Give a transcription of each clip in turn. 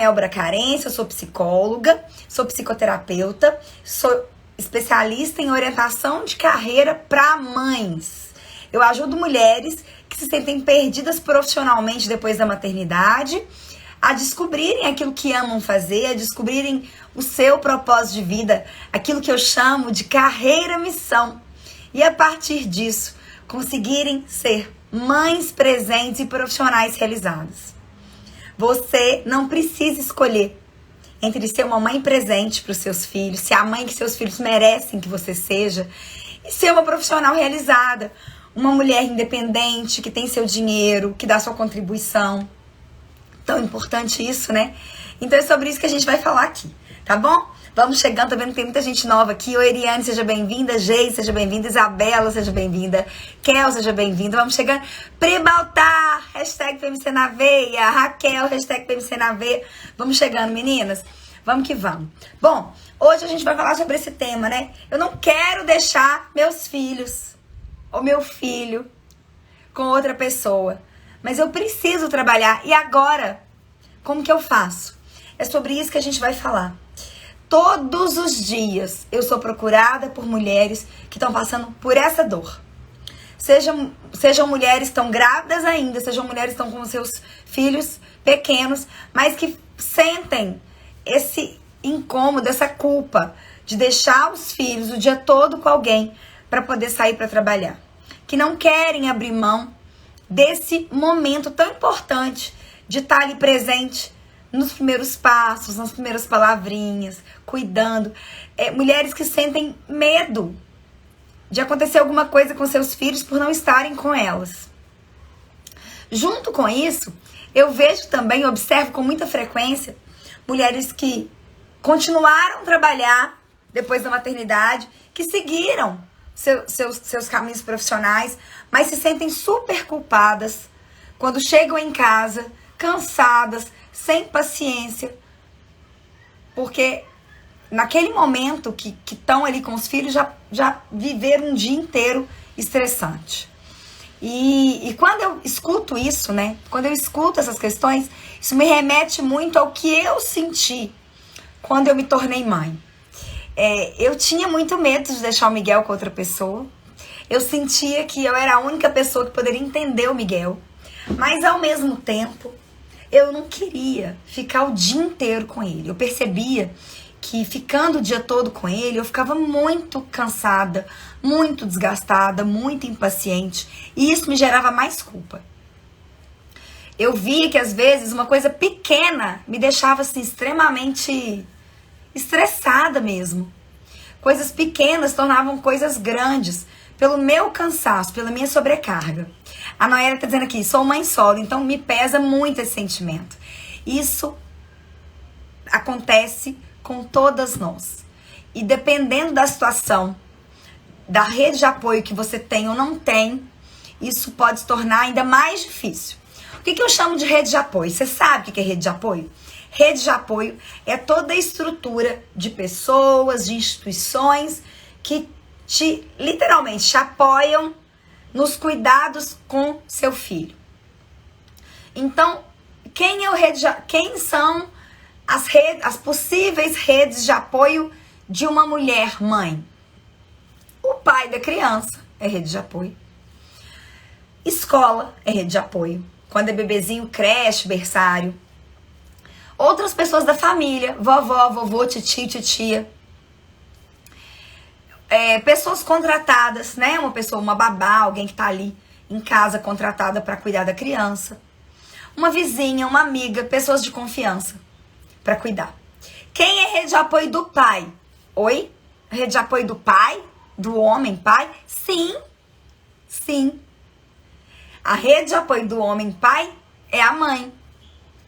Elbra Carência, eu sou psicóloga, sou psicoterapeuta, sou especialista em orientação de carreira para mães. Eu ajudo mulheres que se sentem perdidas profissionalmente depois da maternidade a descobrirem aquilo que amam fazer, a descobrirem o seu propósito de vida, aquilo que eu chamo de carreira-missão. E a partir disso, conseguirem ser mães presentes e profissionais realizadas. Você não precisa escolher entre ser uma mãe presente para os seus filhos, ser a mãe que seus filhos merecem que você seja, e ser uma profissional realizada, uma mulher independente, que tem seu dinheiro, que dá sua contribuição. Tão importante isso, né? Então é sobre isso que a gente vai falar aqui, tá bom? Vamos chegando, tá vendo que tem muita gente nova aqui. Oi, Eriane, seja bem-vinda. Gei, seja bem-vinda. Isabela, seja bem-vinda. Kel, seja bem-vinda. Vamos chegando. Pribaltar, hashtag PMC na veia. Raquel, hashtag PMC na veia. Vamos chegando, meninas. Vamos que vamos. Bom, hoje a gente vai falar sobre esse tema, né? Eu não quero deixar meus filhos ou meu filho com outra pessoa, mas eu preciso trabalhar. E agora, como que eu faço? É sobre isso que a gente vai falar. Todos os dias eu sou procurada por mulheres que estão passando por essa dor. Sejam mulheres que estão grávidas ainda, sejam mulheres que estão com seus filhos pequenos, mas que sentem esse incômodo, essa culpa de deixar os filhos o dia todo com alguém para poder sair para trabalhar. Que não querem abrir mão desse momento tão importante de estar ali presente nos primeiros passos, nas primeiras palavrinhas, cuidando. Mulheres que sentem medo de acontecer alguma coisa com seus filhos por não estarem com elas. Junto com isso, eu vejo também, observo com muita frequência, mulheres que continuaram a trabalhar depois da maternidade, que seguiram seus caminhos profissionais, mas se sentem super culpadas quando chegam em casa, cansadas, sem paciência, porque naquele momento que estão ali com os filhos, já viveram um dia inteiro estressante. E quando eu escuto isso, né? Quando eu escuto essas questões, isso me remete muito ao que eu senti quando eu me tornei mãe. Eu tinha muito medo de deixar o Miguel com outra pessoa. Eu sentia que eu era a única pessoa que poderia entender o Miguel. Mas ao mesmo tempo, eu não queria ficar o dia inteiro com ele. Eu percebia que ficando o dia todo com ele, eu ficava muito cansada, muito desgastada, muito impaciente. E isso me gerava mais culpa. Eu via que às vezes uma coisa pequena me deixava assim extremamente estressada mesmo. Coisas pequenas tornavam coisas grandes pelo meu cansaço, pela minha sobrecarga. A Noélia tá dizendo aqui, sou mãe solo, então me pesa muito esse sentimento. Isso acontece com todas nós. E dependendo da situação, da rede de apoio que você tem ou não tem, isso pode se tornar ainda mais difícil. O que eu chamo de rede de apoio? Você sabe o que é rede de apoio? Rede de apoio é toda a estrutura de pessoas, de instituições que literalmente te apoiam nos cuidados com seu filho. Então, quem são as possíveis redes de apoio de uma mulher mãe? O pai da criança é rede de apoio. Escola é rede de apoio. Quando é bebezinho, creche, berçário. Outras pessoas da família, vovó, vovô, titio, titia. Pessoas contratadas, né? Uma babá, alguém que tá ali em casa contratada para cuidar da criança. Uma vizinha, uma amiga, pessoas de confiança para cuidar. Quem é rede de apoio do pai? Oi? Rede de apoio do pai? Do homem pai? Sim. Sim. A rede de apoio do homem pai é a mãe,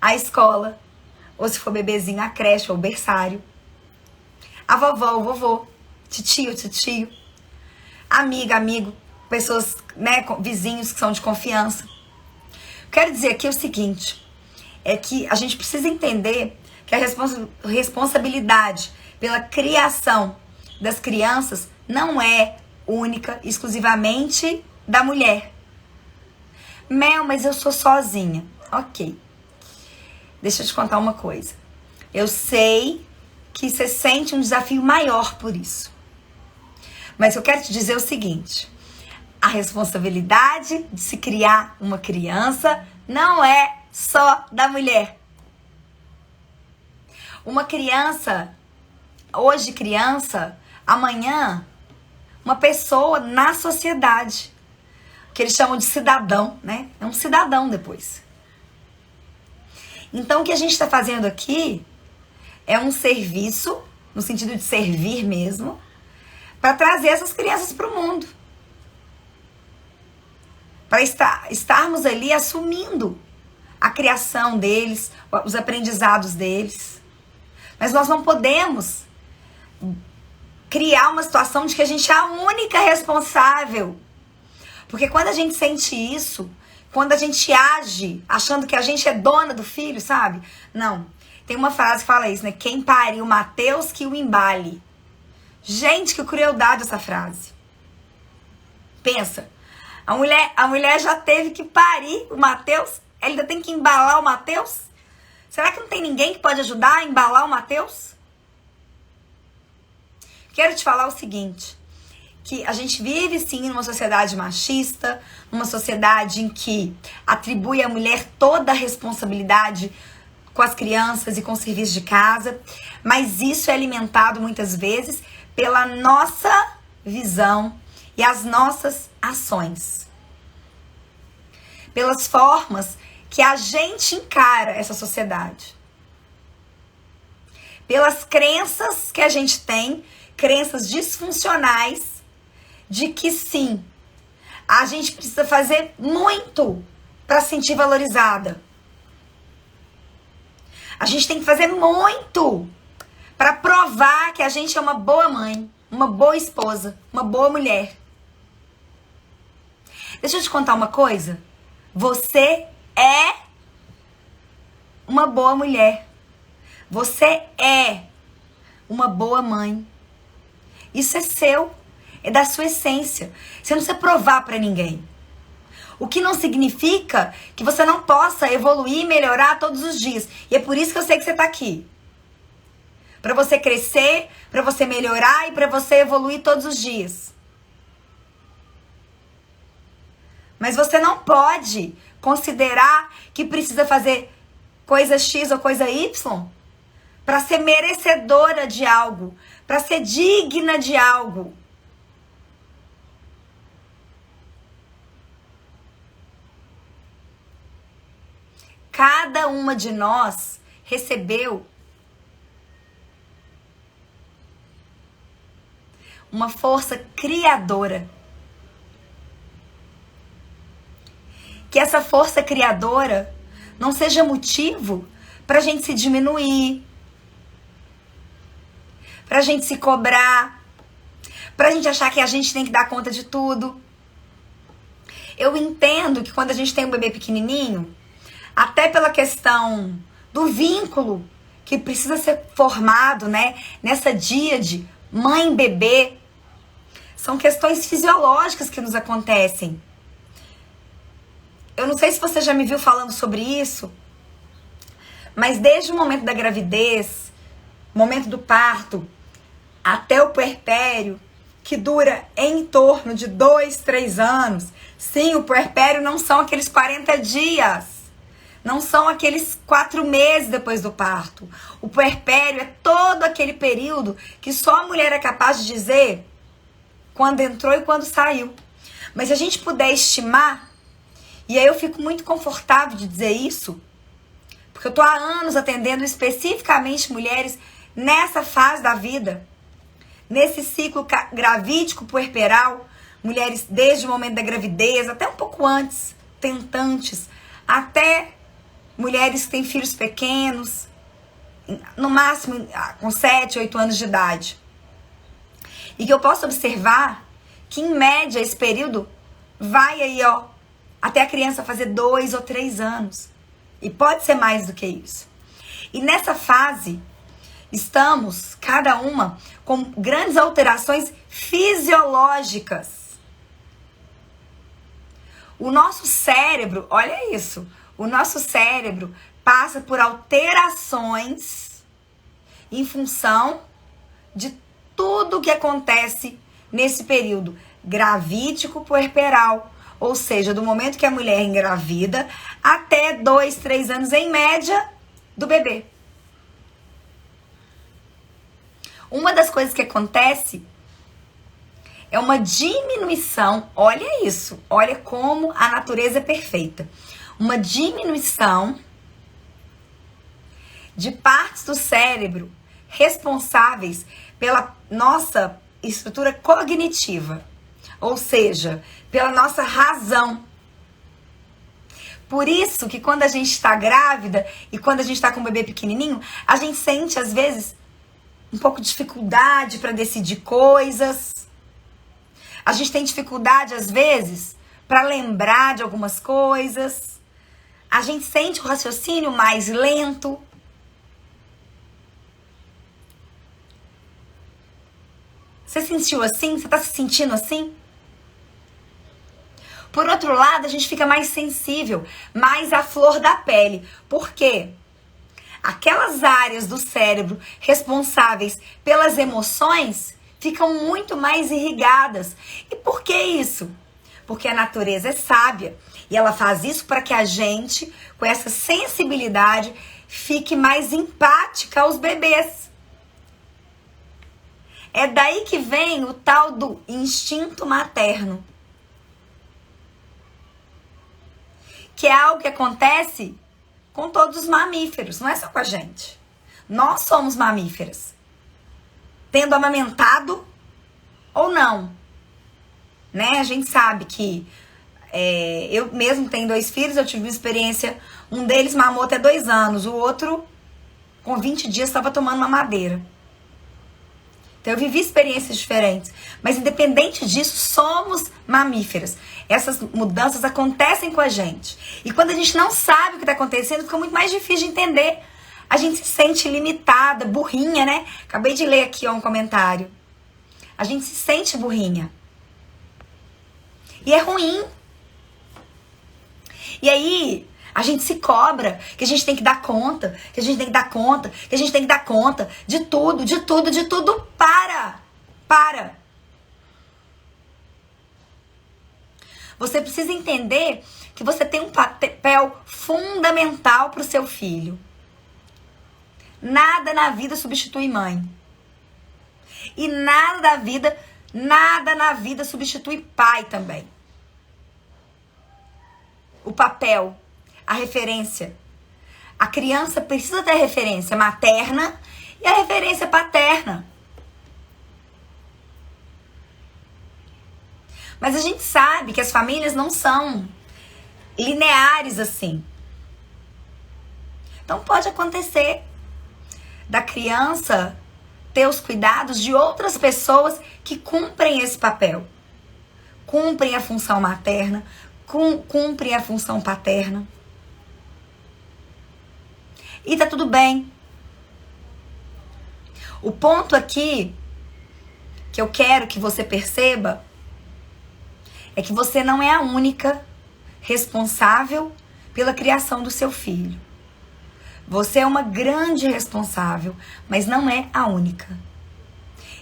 a escola, ou se for bebezinho, a creche ou o berçário. A vovó, o vovô. Titio, titio, amiga, amigo, pessoas, né, vizinhos que são de confiança. Quero dizer aqui o seguinte, é que a gente precisa entender que a responsabilidade pela criação das crianças não é única, exclusivamente da mulher. Mel, mas eu sou sozinha. Ok. Deixa eu te contar uma coisa. Eu sei que você sente um desafio maior por isso. Mas eu quero te dizer o seguinte: a responsabilidade de se criar uma criança não é só da mulher. Uma criança, hoje criança, amanhã uma pessoa na sociedade, que eles chamam de cidadão, né? É um cidadão depois. Então o que a gente está fazendo aqui é um serviço, no sentido de servir mesmo, para trazer essas crianças para o mundo. Para estarmos ali assumindo a criação deles, os aprendizados deles. Mas nós não podemos criar uma situação de que a gente é a única responsável. Porque quando a gente sente isso, quando a gente age achando que a gente é dona do filho, sabe? Não. Tem uma frase que fala isso, né? Quem pariu Mateus que o embale. Gente, que crueldade essa frase. Pensa. A mulher já teve que parir o Mateus. Ela ainda tem que embalar o Mateus? Será que não tem ninguém que pode ajudar a embalar o Mateus? Quero te falar o seguinte, que a gente vive sim numa sociedade machista, numa sociedade em que atribui à mulher toda a responsabilidade com as crianças e com o serviço de casa, mas isso é alimentado muitas vezes pela nossa visão e as nossas ações. Pelas formas que a gente encara essa sociedade. Pelas crenças que a gente tem, crenças disfuncionais, de que sim, a gente precisa fazer muito para se sentir valorizada. A gente tem que fazer muito para provar que a gente é uma boa mãe, uma boa esposa, uma boa mulher. Deixa eu te contar uma coisa. Você é uma boa mulher. Você é uma boa mãe. Isso é seu. É da sua essência. Você não precisa provar para ninguém. O que não significa que você não possa evoluir e melhorar todos os dias. E é por isso que eu sei que você tá aqui. Para você crescer, para você melhorar e para você evoluir todos os dias. Mas você não pode considerar que precisa fazer coisa X ou coisa Y para ser merecedora de algo, para ser digna de algo. Cada uma de nós recebeu uma força criadora. Que essa força criadora não seja motivo para a gente se diminuir, para a gente se cobrar, para a gente achar que a gente tem que dar conta de tudo. Eu entendo que quando a gente tem um bebê pequenininho, até pela questão do vínculo que precisa ser formado, né, nessa díade mãe-bebê, são questões fisiológicas que nos acontecem. Eu não sei se você já me viu falando sobre isso, mas desde o momento da gravidez, momento do parto, até o puerpério, que dura em torno de 2, 3 anos. Sim, o puerpério não são aqueles 40 dias. Não são aqueles 4 meses depois do parto. O puerpério é todo aquele período que só a mulher é capaz de dizer quando entrou e quando saiu. Mas se a gente puder estimar, e aí eu fico muito confortável de dizer isso, porque eu tô há anos atendendo especificamente mulheres nessa fase da vida, nesse ciclo gravídico puerperal, mulheres desde o momento da gravidez, até um pouco antes, tentantes, até mulheres que têm filhos pequenos, no máximo com 7, 8 anos de idade. E que eu posso observar que, em média, esse período vai aí, ó, até a criança fazer 2 ou 3 anos. E pode ser mais do que isso. E nessa fase, estamos, cada uma, com grandes alterações fisiológicas. O nosso cérebro, olha isso, o nosso cérebro passa por alterações em função de tudo que acontece nesse período gravídico puerperal, ou seja, do momento que a mulher engravida até 2, 3 anos em média do bebê. Uma das coisas que acontece é uma diminuição, olha isso, olha como a natureza é perfeita. Uma diminuição de partes do cérebro responsáveis pela nossa estrutura cognitiva, ou seja, pela nossa razão. Por isso que quando a gente está grávida e quando a gente está com um bebê pequenininho, a gente sente às vezes um pouco de dificuldade para decidir coisas. A gente tem dificuldade às vezes para lembrar de algumas coisas. A gente sente o raciocínio mais lento. Você sentiu assim? Você está se sentindo assim? Por outro lado, a gente fica mais sensível, mais à flor da pele. Por quê? Aquelas áreas do cérebro responsáveis pelas emoções ficam muito mais irrigadas. E por que isso? Porque a natureza é sábia e ela faz isso para que a gente, com essa sensibilidade, fique mais empática aos bebês. É daí que vem o tal do instinto materno. Que é algo que acontece com todos os mamíferos, não é só com a gente. Nós somos mamíferas. Tendo amamentado ou não. Né? A gente sabe que eu mesmo tenho 2 filhos, eu tive uma experiência, um deles mamou até 2 anos, o outro com 20 dias estava tomando mamadeira. Então eu vivi experiências diferentes, mas independente disso, somos mamíferas. Essas mudanças acontecem com a gente. E quando a gente não sabe o que está acontecendo, fica muito mais difícil de entender. A gente se sente limitada, burrinha, né? Acabei de ler aqui um comentário. A gente se sente burrinha. E é ruim. E aí, a gente se cobra, que a gente tem que dar conta, que a gente tem que dar conta, que a gente tem que dar conta de tudo, de tudo, de tudo. Para. Você precisa entender que você tem um papel fundamental para o seu filho. Nada na vida substitui mãe. E nada na vida substitui pai também. O papel, a referência. A criança precisa ter referência materna e a referência paterna. Mas a gente sabe que as famílias não são lineares assim. Então pode acontecer da criança ter os cuidados de outras pessoas que cumprem esse papel. Cumprem a função materna, cumprem a função paterna. E tá tudo bem. O ponto aqui que eu quero que você perceba é que você não é a única responsável pela criação do seu filho. Você é uma grande responsável, mas não é a única.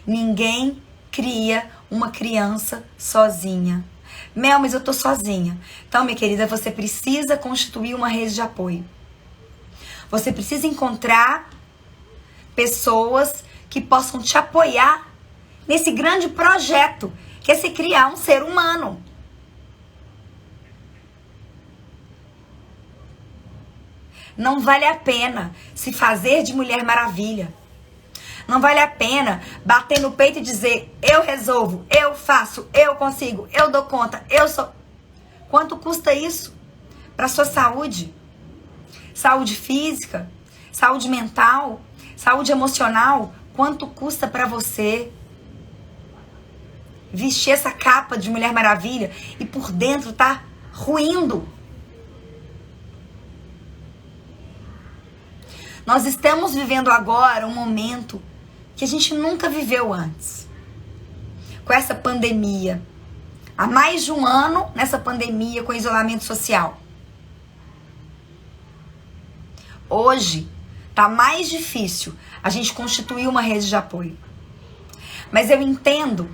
Ninguém cria uma criança sozinha. Mel, mas eu tô sozinha. Então, minha querida, você precisa constituir uma rede de apoio. Você precisa encontrar pessoas que possam te apoiar nesse grande projeto que é se criar um ser humano. Não vale a pena se fazer de Mulher Maravilha. Não vale a pena bater no peito e dizer: eu resolvo, eu faço, eu consigo, eu dou conta, eu sou. Quanto custa isso para sua saúde? Saúde física, saúde mental, saúde emocional. Quanto custa para você vestir essa capa de Mulher Maravilha e por dentro tá ruindo? Nós estamos vivendo agora um momento que a gente nunca viveu antes. Com essa pandemia. Há mais de um ano nessa pandemia com isolamento social. Hoje tá mais difícil a gente constituir uma rede de apoio. Mas eu entendo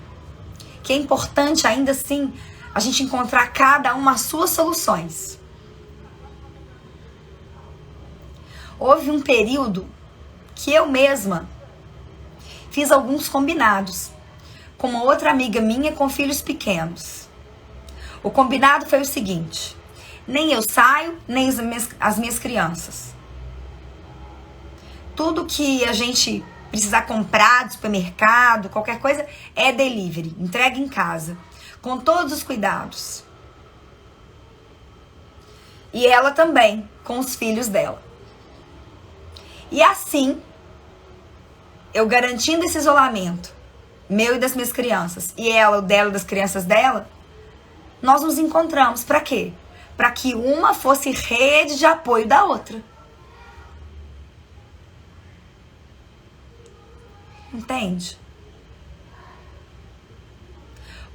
que é importante ainda assim a gente encontrar cada uma as suas soluções. Houve um período que eu mesma fiz alguns combinados com uma outra amiga minha com filhos pequenos. O combinado foi o seguinte: nem eu saio, nem as minhas crianças. Tudo que a gente precisar comprar do supermercado, qualquer coisa, é delivery, entrega em casa, com todos os cuidados. E ela também, com os filhos dela. E assim, eu garantindo esse isolamento, meu e das minhas crianças, e ela, o dela e das crianças dela, nós nos encontramos. Para quê? Para que uma fosse rede de apoio da outra. Entende?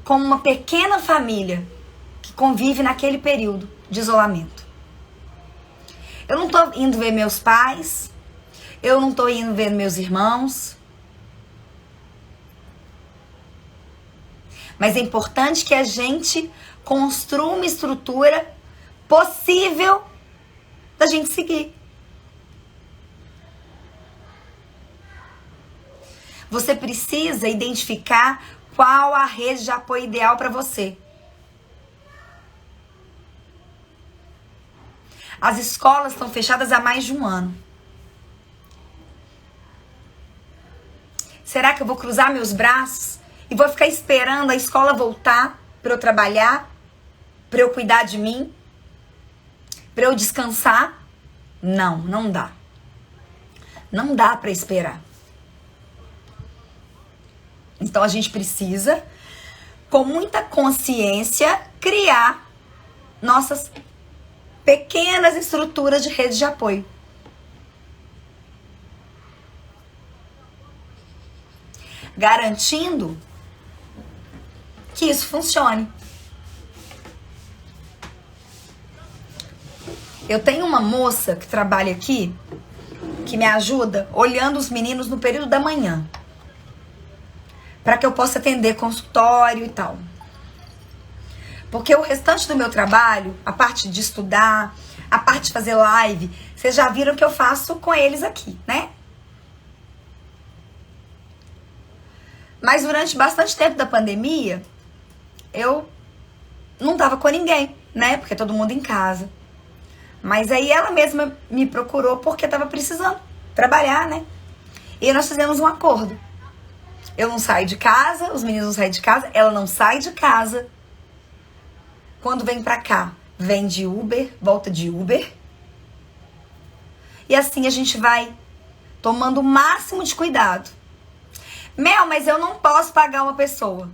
Como uma pequena família que convive naquele período de isolamento. Eu não tô indo ver meus pais, eu não tô indo ver meus irmãos. Mas é importante que a gente construa uma estrutura possível da gente seguir. Você precisa identificar qual a rede de apoio ideal para você. As escolas estão fechadas há mais de um ano. Será que eu vou cruzar meus braços e vou ficar esperando a escola voltar para eu trabalhar, para eu cuidar de mim, para eu descansar? Não, não dá. Não dá para esperar. Então a gente precisa, com muita consciência, criar nossas pequenas estruturas de rede de apoio. Garantindo que isso funcione. Eu tenho uma moça que trabalha aqui, que me ajuda olhando os meninos no período da manhã, para que eu possa atender consultório e tal. Porque o restante do meu trabalho, a parte de estudar, a parte de fazer live, vocês já viram que eu faço com eles aqui, né? Mas durante bastante tempo da pandemia, eu não tava com ninguém, né? Porque todo mundo em casa. Mas aí ela mesma me procurou porque tava precisando trabalhar, né? E nós fizemos um acordo. Eu não saio de casa, os meninos não saem de casa, ela não sai de casa. Quando vem pra cá, vem de Uber, volta de Uber. E assim a gente vai tomando o máximo de cuidado. Mel, mas eu não posso pagar uma pessoa.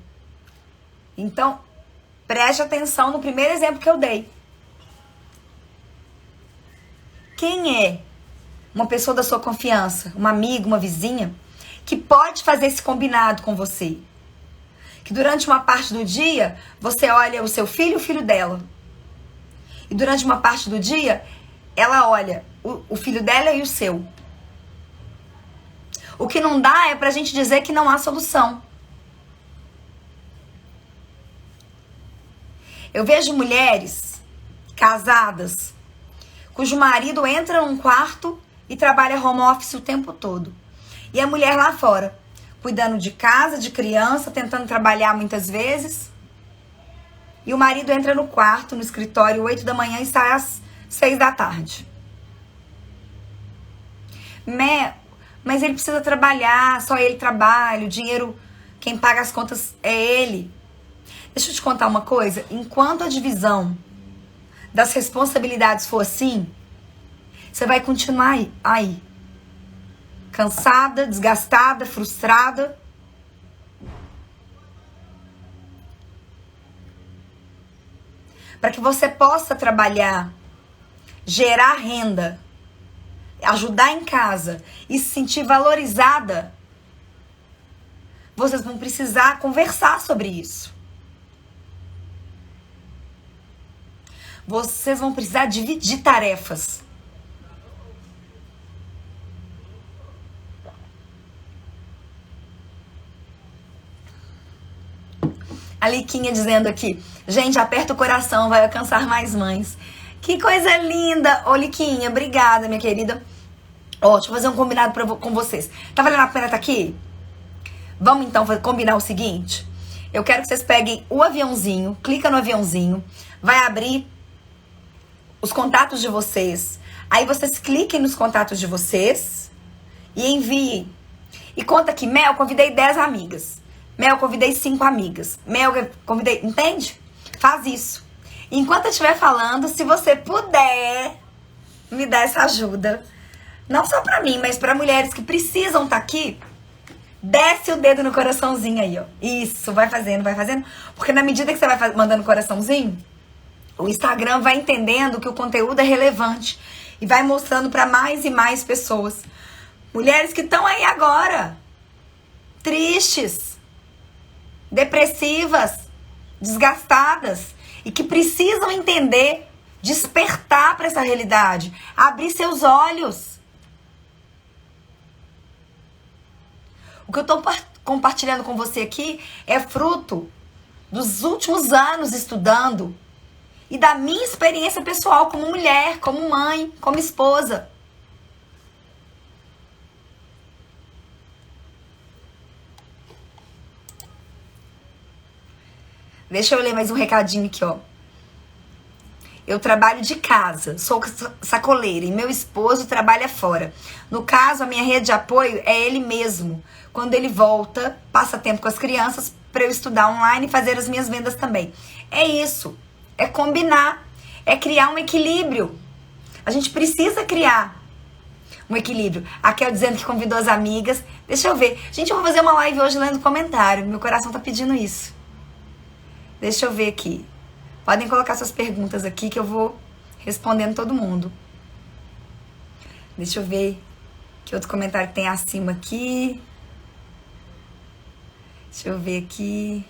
Então, preste atenção no primeiro exemplo que eu dei. Quem é uma pessoa da sua confiança, uma amiga, uma vizinha, que pode fazer esse combinado com você? Que durante uma parte do dia, você olha o seu filho e o filho dela. E durante uma parte do dia, ela olha o filho dela e o seu. O que não dá é pra gente dizer que não há solução. Eu vejo mulheres casadas cujo marido entra num quarto e trabalha home office o tempo todo. E a mulher lá fora, cuidando de casa, de criança, tentando trabalhar muitas vezes. E o marido entra no quarto, no escritório, 8 da manhã e sai às 6 da tarde. Mas ele precisa trabalhar, só ele trabalha, o dinheiro, quem paga as contas é ele. Deixa eu te contar uma coisa, enquanto a divisão das responsabilidades for assim, você vai continuar aí. Cansada, desgastada, frustrada. Para que você possa trabalhar, gerar renda, ajudar em casa e se sentir valorizada, vocês vão precisar conversar sobre isso. Vocês vão precisar dividir tarefas. A Liquinha dizendo aqui, gente, aperta o coração, vai alcançar mais mães. Que coisa linda. Ô, Liquinha, obrigada, minha querida. Ó, deixa eu fazer um combinado com vocês. Tá valendo a pena estar aqui? Vamos então combinar o seguinte. Eu quero que vocês peguem o aviãozinho, clica no aviãozinho, vai abrir os contatos de vocês. Aí vocês cliquem nos contatos de vocês e enviem. E conta aqui, Mel, convidei 10 amigas. Mel, convidei 5 amigas. Mel, convidei... Entende? Faz isso. Enquanto eu estiver falando, se você puder me dar essa ajuda, não só pra mim, mas pra mulheres que precisam estar aqui, desce o dedo no coraçãozinho aí, ó. Isso, vai fazendo. Porque na medida que você vai mandando coraçãozinho, o Instagram vai entendendo que o conteúdo é relevante e vai mostrando pra mais e mais pessoas. Mulheres que estão aí agora, tristes, depressivas, desgastadas e que precisam entender, despertar para essa realidade, abrir seus olhos. O que eu tô compartilhando com você aqui é fruto dos últimos anos estudando e da minha experiência pessoal como mulher, como mãe, como esposa. Deixa eu ler mais um recadinho aqui, ó. Eu trabalho de casa, sou sacoleira e meu esposo trabalha fora. No caso, a minha rede de apoio é ele mesmo. Quando ele volta, passa tempo com as crianças para eu estudar online e fazer as minhas vendas também. É isso, é combinar, é criar um equilíbrio. A gente precisa criar um equilíbrio. A Kel dizendo que convidou as amigas. Deixa eu ver. Gente, eu vou fazer uma live hoje lendo comentário. Meu coração tá pedindo isso. Deixa eu ver aqui. Podem colocar suas perguntas aqui que eu vou respondendo todo mundo. Deixa eu ver que outro comentário que tem acima aqui. Deixa eu ver aqui.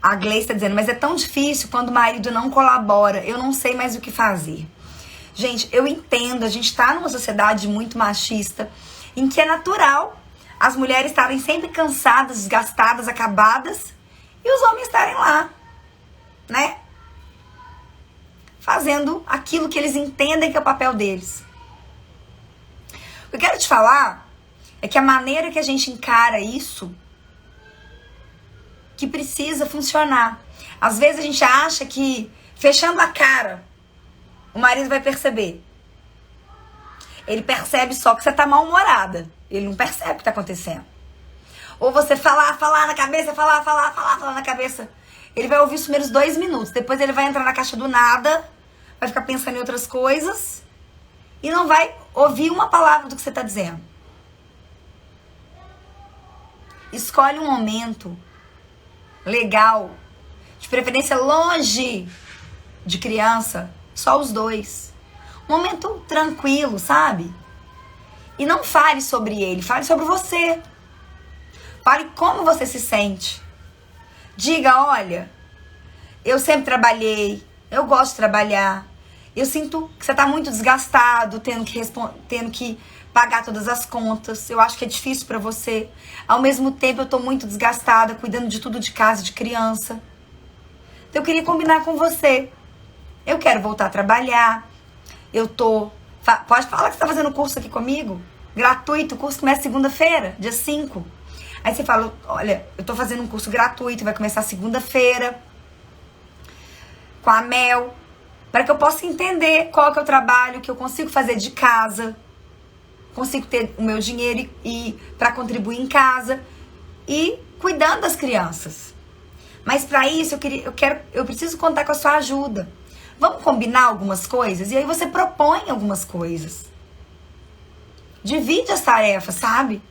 A Gleice está dizendo, mas é tão difícil quando o marido não colabora. Eu não sei mais o que fazer. Gente, eu entendo. A gente tá numa sociedade muito machista em que é natural as mulheres estarem sempre cansadas, desgastadas, acabadas, e os homens estarem lá, né? Fazendo aquilo que eles entendem que é o papel deles. O que eu quero te falar é que a maneira que a gente encara isso, que precisa funcionar. Às vezes a gente acha que fechando a cara, o marido vai perceber. Ele percebe só que você tá mal-humorada. Ele não percebe o que tá acontecendo. Ou você falar na cabeça, falar na cabeça. Ele vai ouvir os primeiros 2 minutos. Depois ele vai entrar na caixa do nada, vai ficar pensando em outras coisas e não vai ouvir uma palavra do que você tá dizendo. Escolhe um momento legal, de preferência longe de criança, só os dois. Um momento tranquilo, sabe? E não fale sobre ele, fale sobre você. Fale como você se sente. Diga, olha, eu sempre trabalhei, eu gosto de trabalhar. Eu sinto que você está muito desgastado, tendo que pagar todas as contas. Eu acho que é difícil para você. Ao mesmo tempo, eu estou muito desgastada, cuidando de tudo de casa, de criança. Então, eu queria combinar com você. Eu quero voltar a trabalhar. Pode falar que você está fazendo curso aqui comigo? Gratuito, o curso começa segunda-feira, dia 5. Aí você fala, olha, eu tô fazendo um curso gratuito, vai começar segunda-feira, com a Mel, para que eu possa entender qual que é o trabalho que eu consigo fazer de casa, consigo ter o meu dinheiro e para contribuir em casa e cuidando das crianças. Mas para isso eu preciso contar com a sua ajuda. Vamos combinar algumas coisas? E aí você propõe algumas coisas. Divide as tarefas, sabe?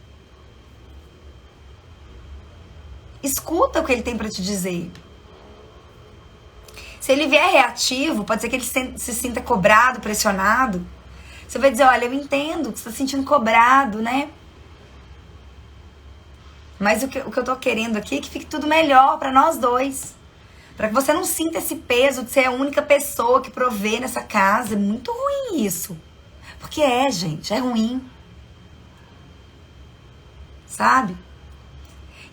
Escuta o que ele tem pra te dizer. Se ele vier reativo, pode ser que ele se sinta cobrado, pressionado. Você vai dizer, olha, eu entendo que você tá se sentindo cobrado, né? Mas o que eu tô querendo aqui é que fique tudo melhor pra nós dois. Pra que você não sinta esse peso de ser a única pessoa que provê nessa casa. É muito ruim isso. Porque gente, é ruim. Sabe?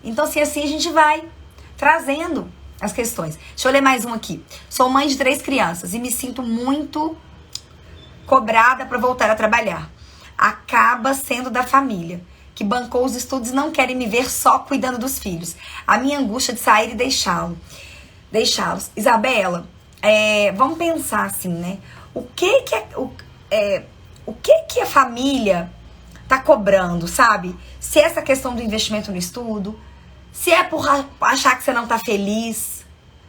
Então, assim a gente vai trazendo as questões. Deixa eu ler mais um aqui. Sou mãe de 3 crianças e me sinto muito cobrada para voltar a trabalhar. Acaba sendo da família, que bancou os estudos e não querem me ver só cuidando dos filhos. A minha angústia de sair e deixá-los. Isabela, vamos pensar assim, né? O que que a família tá cobrando, sabe? Se é essa questão do investimento no estudo, se é por achar que você não tá feliz,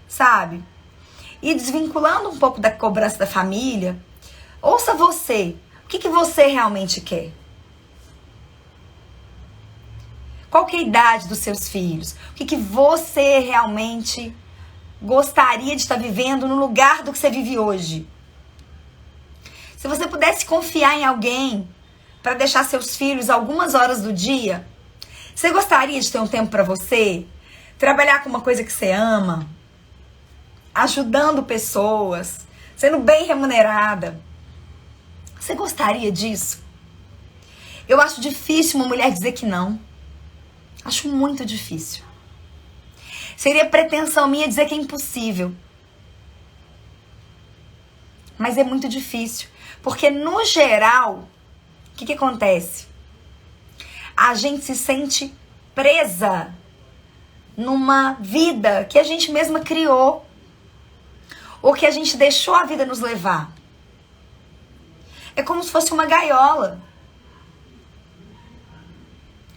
sabe? E desvinculando um pouco da cobrança da família, ouça você. O que você realmente quer? Qual que é a idade dos seus filhos? O que você realmente gostaria de estar vivendo no lugar do que você vive hoje? Se você pudesse confiar em alguém para deixar seus filhos algumas horas do dia, você gostaria de ter um tempo para você? Trabalhar com uma coisa que você ama? Ajudando pessoas? Sendo bem remunerada? Você gostaria disso? Eu acho difícil uma mulher dizer que não. Acho muito difícil. Seria pretensão minha dizer que é impossível. Mas é muito difícil. Porque, no geral, o que acontece? A gente se sente presa numa vida que a gente mesma criou. Ou que a gente deixou a vida nos levar. É como se fosse uma gaiola.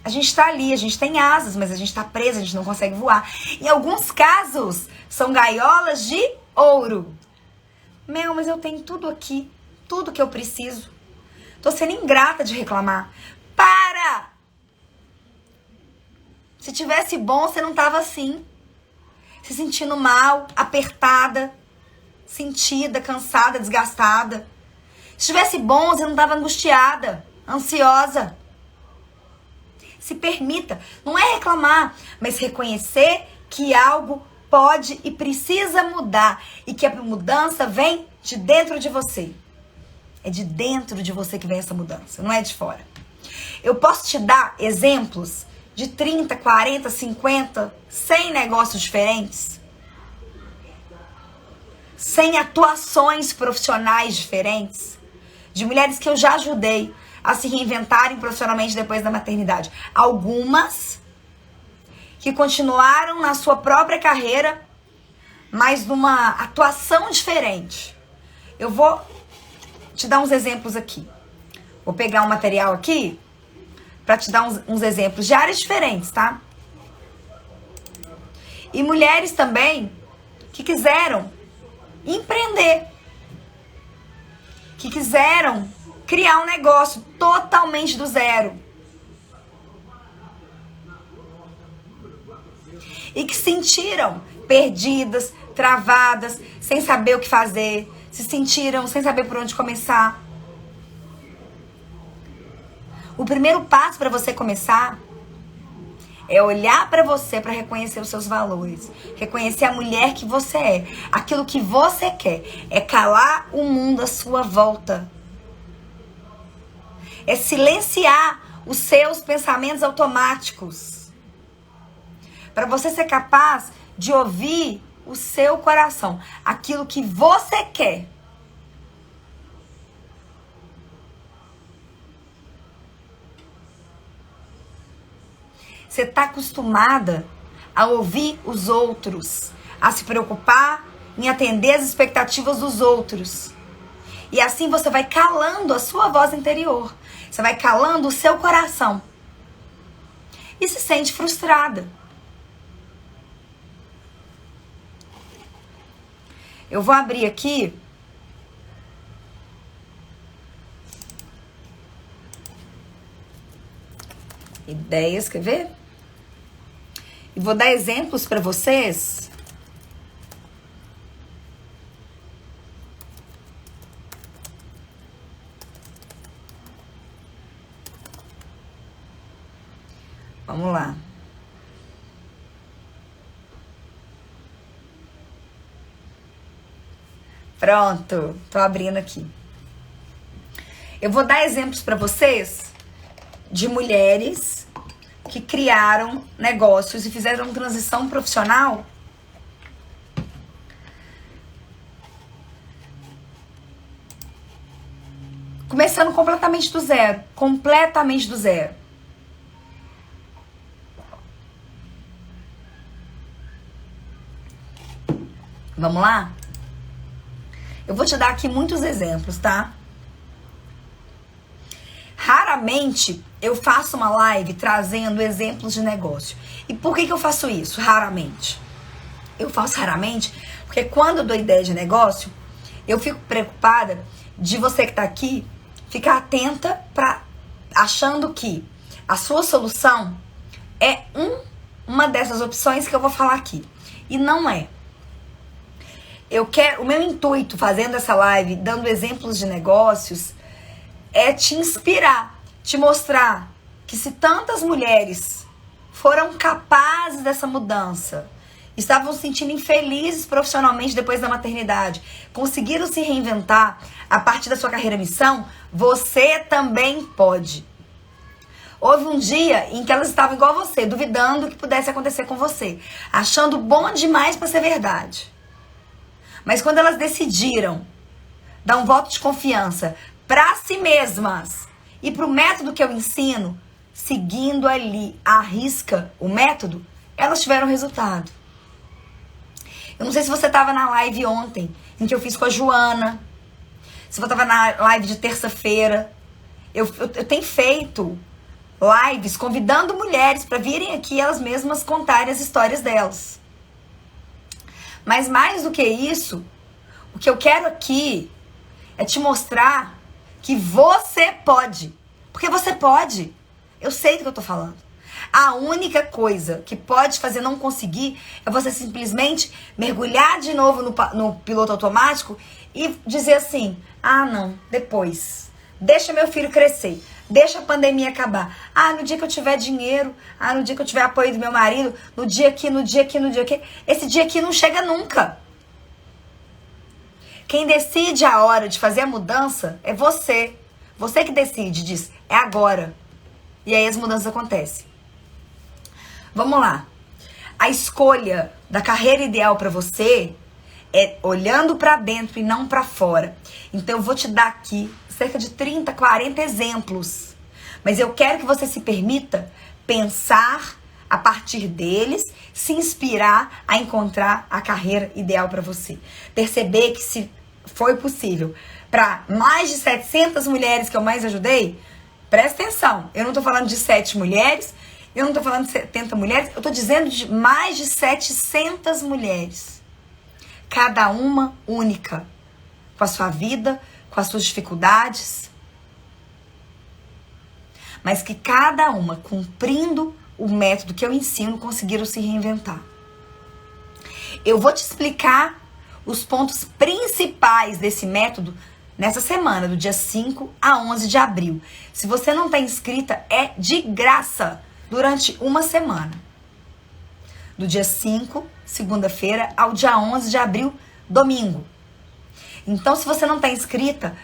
A gente tá ali, a gente tem asas, mas a gente tá presa, a gente não consegue voar. Em alguns casos, são gaiolas de ouro. Mas eu tenho tudo aqui, tudo que eu preciso. Tô sendo ingrata de reclamar. Para! Se tivesse bom, você não tava assim. Se sentindo mal, apertada, sentida, cansada, desgastada. Se tivesse bom, você não tava angustiada, ansiosa. Se permita, não é reclamar, mas reconhecer que algo pode e precisa mudar e que a mudança vem de dentro de você. É de dentro de você que vem essa mudança, não é de fora. Eu posso te dar exemplos de 30, 40, 50, 100 negócios diferentes, 100 atuações profissionais diferentes, de mulheres que eu já ajudei a se reinventarem profissionalmente depois da maternidade. Algumas que continuaram na sua própria carreira, mas numa atuação diferente. Eu vou te dar uns exemplos aqui. Vou pegar um material aqui para te dar uns exemplos de áreas diferentes, tá? E mulheres também que quiseram empreender, que quiseram criar um negócio totalmente do zero. E que se sentiram perdidas, travadas, sem saber o que fazer. Se sentiram sem saber por onde começar. O primeiro passo para você começar é olhar para você para reconhecer os seus valores. Reconhecer a mulher que você é. Aquilo que você quer. É calar o mundo à sua volta. É silenciar os seus pensamentos automáticos. Para você ser capaz de ouvir o seu coração. Aquilo que você quer. Você está acostumada a ouvir os outros. A se preocupar em atender as expectativas dos outros. E assim você vai calando a sua voz interior. Você vai calando o seu coração. E se sente frustrada. Eu vou abrir aqui. Ideias, quer ver? E vou dar exemplos para vocês. Vamos lá. Pronto, tô abrindo aqui. Eu vou dar exemplos para vocês de mulheres que criaram negócios e fizeram transição profissional começando completamente do zero. Completamente do zero. Vamos lá? Eu vou te dar aqui muitos exemplos, tá? Raramente eu faço uma live trazendo exemplos de negócio. E por que eu faço isso? Raramente. Eu faço raramente porque quando eu dou ideia de negócio, eu fico preocupada de você que tá aqui ficar atenta achando que a sua solução é uma dessas opções que eu vou falar aqui. E não é. O meu intuito fazendo essa live, dando exemplos de negócios, é te inspirar, te mostrar que se tantas mulheres foram capazes dessa mudança, estavam se sentindo infelizes profissionalmente depois da maternidade, conseguiram se reinventar a partir da sua carreira missão, você também pode. Houve um dia em que elas estavam igual a você, duvidando que pudesse acontecer com você, achando bom demais para ser verdade. Mas quando elas decidiram dar um voto de confiança para si mesmas e para o método que eu ensino, seguindo ali à risca o método, elas tiveram resultado. Eu não sei se você estava na live ontem, em que eu fiz com a Joana, se você estava na live de terça-feira. Eu tenho feito lives convidando mulheres para virem aqui elas mesmas contarem as histórias delas. Mas mais do que isso, o que eu quero aqui é te mostrar que você pode. Porque você pode. Eu sei do que eu tô falando. A única coisa que pode fazer não conseguir é você simplesmente mergulhar de novo no piloto automático e dizer assim, ah não, depois. Deixa meu filho crescer. Deixa a pandemia acabar. Ah, no dia que eu tiver dinheiro. Ah, no dia que eu tiver apoio do meu marido. No dia aqui. Esse dia aqui não chega nunca. Quem decide a hora de fazer a mudança é você. Você que decide, diz, é agora. E aí as mudanças acontecem. Vamos lá. A escolha da carreira ideal para você é olhando para dentro e não para fora. Então eu vou te dar aqui cerca de 30, 40 exemplos. Mas eu quero que você se permita pensar a partir deles, se inspirar a encontrar a carreira ideal para você. Perceber que se foi possível para mais de 700 mulheres que eu mais ajudei, presta atenção. Eu não tô falando de 7 mulheres, eu não tô falando de 70 mulheres, eu tô dizendo de mais de 700 mulheres. Cada uma única, com a sua vida, com as suas dificuldades, mas que cada uma, cumprindo o método que eu ensino, conseguiram se reinventar. Eu vou te explicar os pontos principais desse método nessa semana, do dia 5 a 11 de abril. Se você não está inscrita, é de graça durante uma semana. Do dia 5, segunda-feira, ao dia 11 de abril, domingo. Então, se você não está inscrita,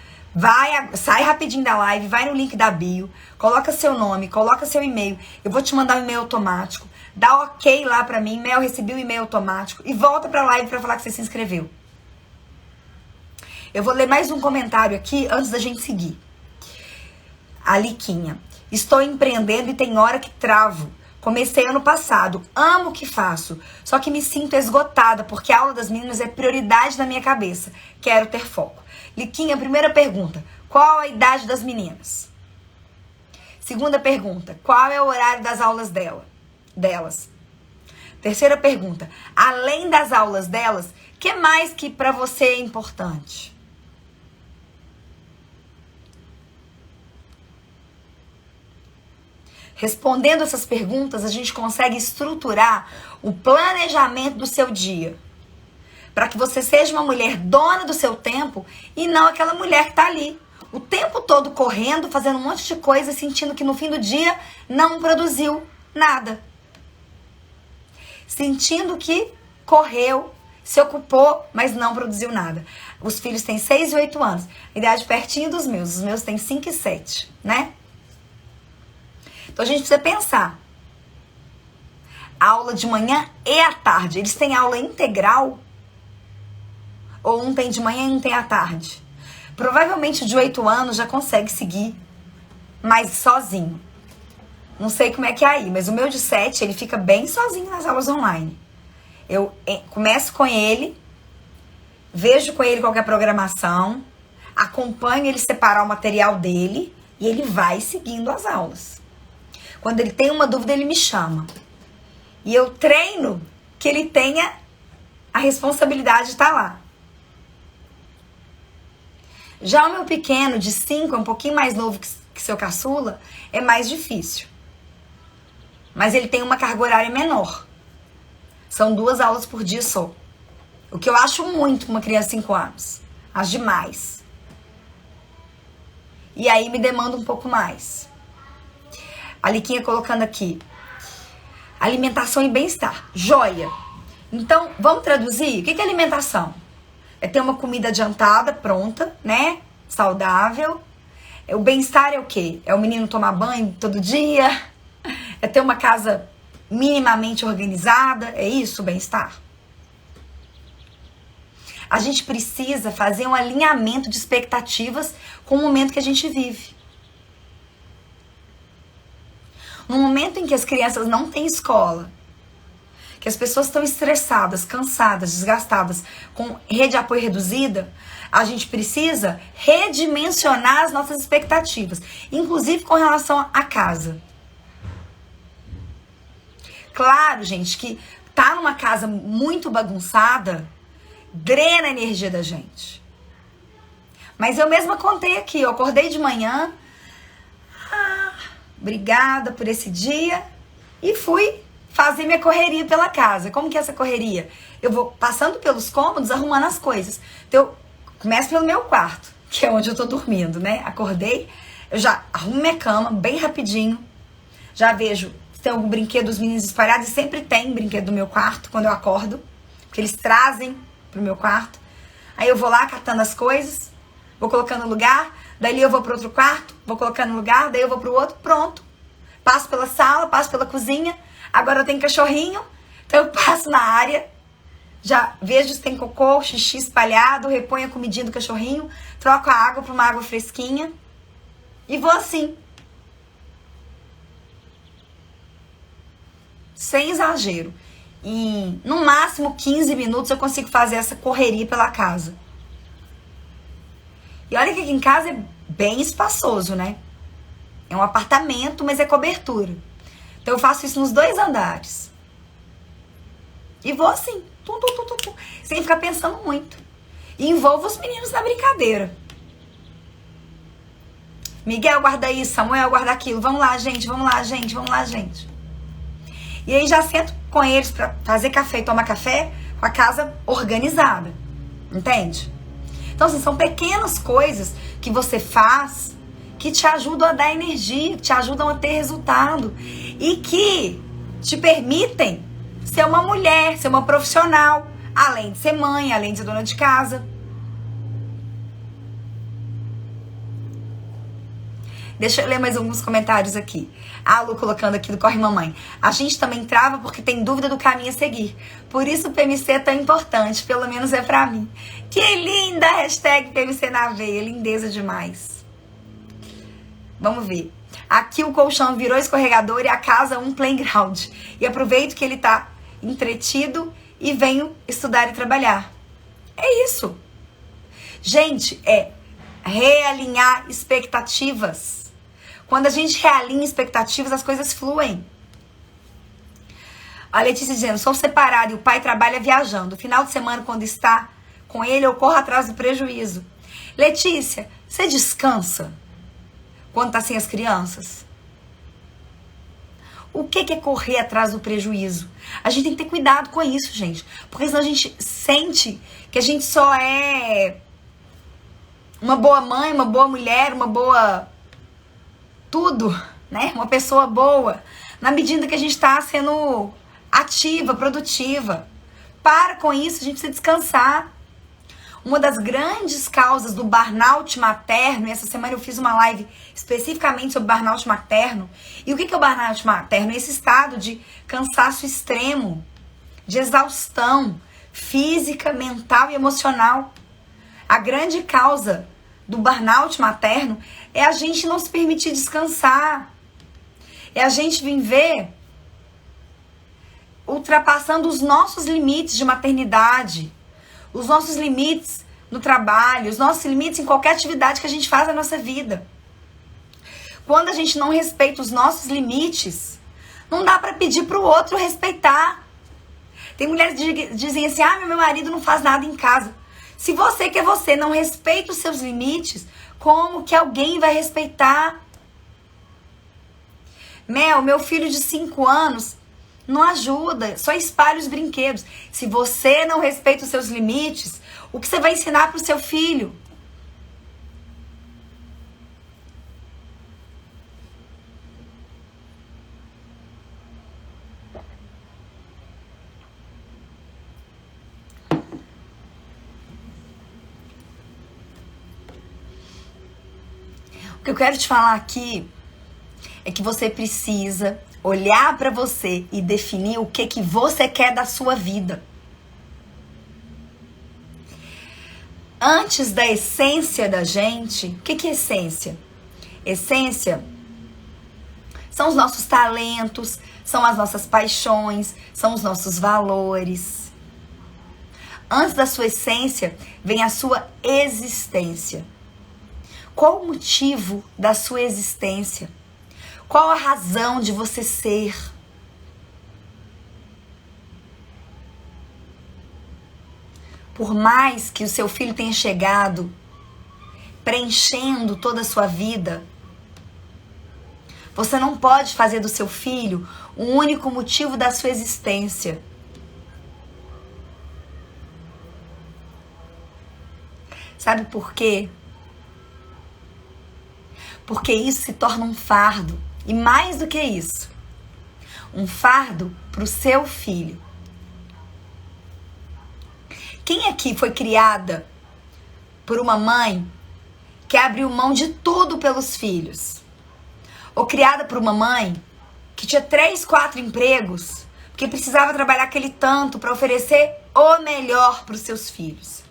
sai rapidinho da live, vai no link da bio, coloca seu nome, coloca seu e-mail. Eu vou te mandar um e-mail automático. Dá ok lá pra mim, Mel, recebi o e-mail automático. E volta pra live pra falar que você se inscreveu. Eu vou ler mais um comentário aqui antes da gente seguir. A Liquinha. Estou empreendendo e tem hora que travo. Comecei ano passado, amo o que faço, só que me sinto esgotada porque a aula das meninas é prioridade na minha cabeça. Quero ter foco. Liquinha, primeira pergunta, qual a idade das meninas? Segunda pergunta, qual é o horário das aulas delas? Terceira pergunta, além das aulas delas, o que mais que pra você é importante? Respondendo essas perguntas, a gente consegue estruturar o planejamento do seu dia. Para que você seja uma mulher dona do seu tempo e não aquela mulher que está ali o tempo todo correndo, fazendo um monte de coisa, sentindo que no fim do dia não produziu nada. Sentindo que correu, se ocupou, mas não produziu nada. Os filhos têm 6 e 8 anos, idade pertinho dos meus. Os meus têm 5 e 7, né? Então a gente precisa pensar aula de manhã e à tarde. Eles têm aula integral? Ou um tem de manhã e um tem à tarde? Provavelmente o de 8 anos já consegue seguir, mas sozinho. Não sei como é que é aí, mas o meu de 7, ele fica bem sozinho nas aulas online. Eu começo com ele, vejo com ele qual que é a programação, acompanho ele separar o material dele e ele vai seguindo as aulas. Quando ele tem uma dúvida, ele me chama. E eu treino que ele tenha a responsabilidade de estar lá. Já o meu pequeno, de 5, é um pouquinho mais novo que seu caçula, é mais difícil. Mas ele tem uma carga horária menor. São 2 aulas por dia só. O que eu acho muito uma criança de 5 anos. Acho demais. E aí me demanda um pouco mais. A Liquinha colocando aqui. Alimentação e bem-estar. Joia. Então, vamos traduzir? O que é alimentação? É ter uma comida adiantada, pronta, né? Saudável. O bem-estar é o quê? É o menino tomar banho todo dia? É ter uma casa minimamente organizada? É isso o bem-estar? A gente precisa fazer um alinhamento de expectativas com o momento que a gente vive. No momento em que as crianças não têm escola, que as pessoas estão estressadas, cansadas, desgastadas, com rede de apoio reduzida, a gente precisa redimensionar as nossas expectativas, inclusive com relação à casa. Claro, gente, que tá numa casa muito bagunçada, drena a energia da gente. Mas eu mesma contei aqui, eu acordei de manhã, obrigada por esse dia, e fui fazer minha correria pela casa. Como que é essa correria? Eu vou passando pelos cômodos, arrumando as coisas. Então, eu começo pelo meu quarto, que é onde eu tô dormindo, né? Acordei, eu já arrumo minha cama bem rapidinho, já vejo se tem algum brinquedo dos meninos espalhados, e sempre tem brinquedo do meu quarto quando eu acordo, porque eles trazem pro meu quarto. Aí eu vou lá catando as coisas, vou colocando no lugar, dali eu vou pro outro quarto, vou colocando no lugar, daí eu vou pro outro, pronto. Passo pela sala, passo pela cozinha. Agora eu tenho cachorrinho, então eu passo na área, já vejo se tem cocô, xixi espalhado, reponho a comidinha do cachorrinho, troco a água para uma água fresquinha e vou assim. Sem exagero. Em, no máximo, 15 minutos eu consigo fazer essa correria pela casa. E olha que aqui em casa é bem espaçoso, né? É um apartamento, mas é cobertura. Então eu faço isso nos 2 andares. E vou assim, sem ficar pensando muito. E envolvo os meninos na brincadeira. Miguel, guarda isso, Samuel, guarda aquilo. Vamos lá, gente, vamos lá, gente, vamos lá, gente. E aí já sento com eles pra fazer café e tomar café com a casa organizada. Entende? Então, assim, são pequenas coisas que você faz que te ajudam a dar energia, que te ajudam a ter resultado e que te permitem ser uma mulher, ser uma profissional, além de ser mãe, além de ser dona de casa. Deixa eu ler mais alguns comentários aqui. A Lu colocando aqui do Corre Mamãe. A gente também trava porque tem dúvida do caminho a seguir. Por isso o PMC é tão importante, pelo menos é pra mim. Que linda! Hashtag PMC na veia, lindeza demais. Vamos ver. Aqui o colchão virou escorregador e a casa um playground. E aproveito que ele tá entretido e venho estudar e trabalhar. É isso. Gente, é realinhar expectativas. Quando a gente realinha expectativas, as coisas fluem. A Letícia dizendo, sou separada e o pai trabalha viajando. Final de semana, quando está com ele, eu corro atrás do prejuízo. Letícia, você descansa quando tá sem as crianças? O que é correr atrás do prejuízo? A gente tem que ter cuidado com isso, gente. Porque senão a gente sente que a gente só é uma boa mãe, uma boa mulher, uma boa tudo, né? Uma pessoa boa, na medida que a gente está sendo ativa, produtiva. Para com isso, a gente precisa descansar. Uma das grandes causas do burnout materno, e essa semana eu fiz uma live especificamente sobre burnout materno. E o que é o burnout materno? Esse estado de cansaço extremo, de exaustão física, mental e emocional. A grande causa do burnout materno é a gente não se permitir descansar. É a gente viver ultrapassando os nossos limites de maternidade, os nossos limites no trabalho, os nossos limites em qualquer atividade que a gente faz na nossa vida. Quando a gente não respeita os nossos limites, não dá para pedir para o outro respeitar. Tem mulheres que dizem assim, meu marido não faz nada em casa. Se você que é você não respeita os seus limites, como que alguém vai respeitar? Meu filho de 5 anos não ajuda, só espalha os brinquedos. Se você não respeita os seus limites, o que você vai ensinar para o seu filho? O que eu quero te falar aqui é que você precisa olhar para você e definir o que você quer da sua vida. Antes da essência da gente, o que é essência? Essência são os nossos talentos, são as nossas paixões, são os nossos valores. Antes da sua essência, vem a sua existência. Qual o motivo da sua existência? Qual a razão de você ser? Por mais que o seu filho tenha chegado preenchendo toda a sua vida, você não pode fazer do seu filho o único motivo da sua existência. Sabe por quê? Porque isso se torna um fardo. E mais do que isso, um fardo para o seu filho. Quem aqui foi criada por uma mãe que abriu mão de tudo pelos filhos? Ou criada por uma mãe que tinha 3, 4 empregos, porque precisava trabalhar aquele tanto para oferecer o melhor para os seus filhos?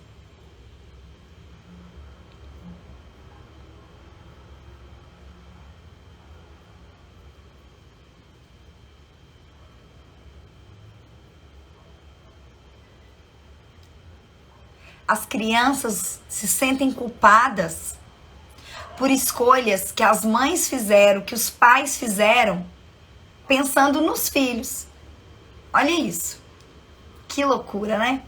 As crianças se sentem culpadas por escolhas que as mães fizeram, que os pais fizeram, pensando nos filhos. Olha isso. Que loucura, né?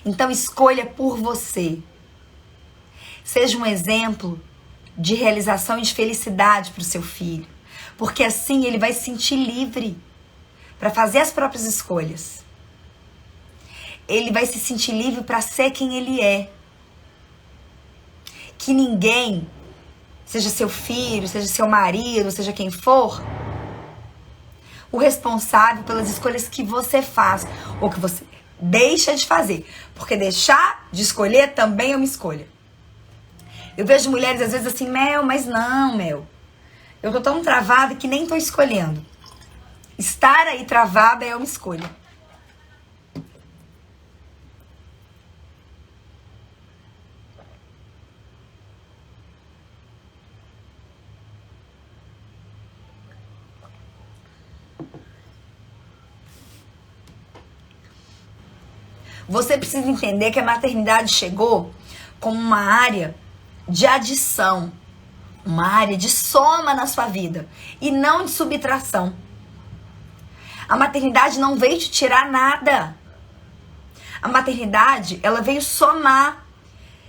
Então escolha por você. Seja um exemplo de realização e de felicidade para o seu filho. Porque assim ele vai se sentir livre para fazer as próprias escolhas. Ele vai se sentir livre para ser quem ele é. Que ninguém, seja seu filho, seja seu marido, seja quem for, o responsável pelas escolhas que você faz ou que você deixa de fazer. Porque deixar de escolher também é uma escolha. Eu vejo mulheres às vezes assim, mas não, eu tô tão travada que nem tô escolhendo. Estar aí travada é uma escolha. Você precisa entender que a maternidade chegou como uma área de adição, uma área de soma na sua vida e não de subtração. A maternidade não veio te tirar nada. A maternidade, ela veio somar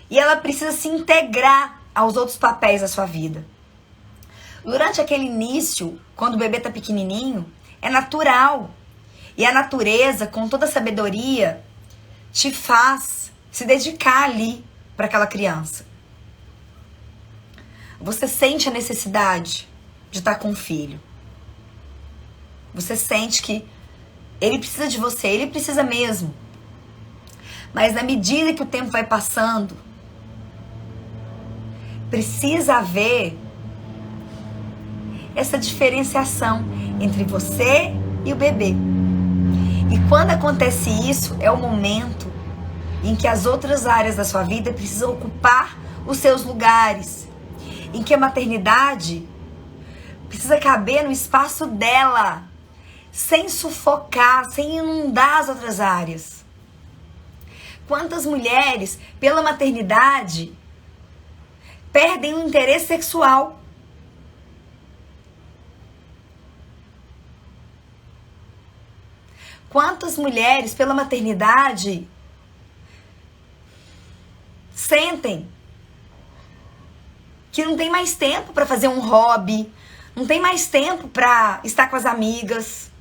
e ela precisa se integrar aos outros papéis da sua vida. Durante aquele início, quando o bebê tá pequenininho, é natural. E a natureza, com toda a sabedoria, te faz se dedicar ali para aquela criança. Você sente a necessidade de estar com o filho. Você sente que ele precisa de você, ele precisa mesmo. Mas na medida que o tempo vai passando, precisa haver essa diferenciação entre você e o bebê. E quando acontece isso, é o momento em que as outras áreas da sua vida precisam ocupar os seus lugares. Em que a maternidade precisa caber no espaço dela, sem sufocar, sem inundar as outras áreas. Quantas mulheres, pela maternidade, perdem o interesse sexual? Quantas mulheres, pela maternidade, sentem que não tem mais tempo para fazer um hobby, não tem mais tempo para estar com as amigas?